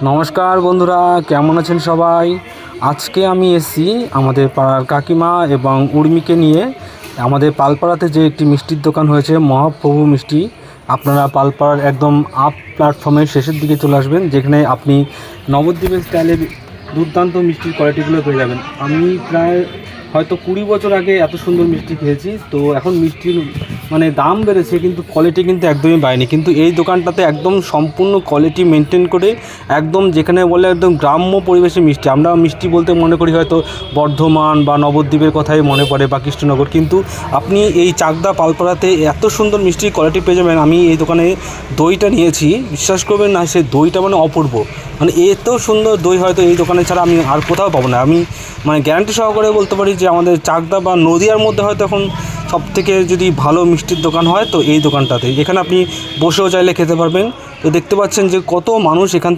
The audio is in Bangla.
নমস্কার বন্ধুরা, কেমন আছেন সবাই? আজকে আমি এসেছি আমাদের পাড়ার কাকিমা এবং উর্মিকে নিয়ে। আমাদের পালপাড়াতে যে একটি মিষ্টির দোকান হয়েছে, মহাপ্রভু মিষ্টি। আপনারা পালপাড়ার একদম আপ প্ল্যাটফর্মের শেষের দিকে চলে আসবেন, যেখানে আপনি নবদ্বীপের স্টাইলের দুর্দান্ত মিষ্টির কোয়ালিটিগুলো পেয়ে যাবেন। আমি প্রায় হয়তো 20 বছর আগে এত সুন্দর মিষ্টি খেয়েছি। তো এখন মিষ্টির দাম বেড়েছে, কিন্তু কোয়ালিটি কিন্তু একদমই বাড়েনি। কিন্তু এই দোকানটাতে একদম সম্পূর্ণ কোয়ালিটি মেনটেন করে, একদম যেখানে বলে একদম গ্রাম্য পরিবেশে মিষ্টি। আমরা মিষ্টি বলতে মনে করি হয়তো বর্ধমান বা নবদ্বীপের কথাই মনে পড়ে, বা কৃষ্ণনগর, কিন্তু আপনি এই চাকদা পালপাড়াতে এত সুন্দর মিষ্টির কোয়ালিটি পেয়ে যাবেন। আমি এই দোকানে দইটা নিয়েছি, বিশ্বাস করবেন না, সেই দইটা অপূর্ব। এত সুন্দর দই হয়তো এই দোকানে ছাড়া আমি আর কোথাও পাবো না। আমি গ্যারান্টি সহকারে বলতে পারি যে আমাদের চাকদা বা নদিয়ার মধ্যে হয়তো এখন সবথেকে যদি ভালো মিষ্টির দোকান হয় তো এই দোকানটাতে। এখানে আপনি বসেও চাইলে খেতে পারবেন। তো দেখতে পাচ্ছেন যে কত মানুষ এখান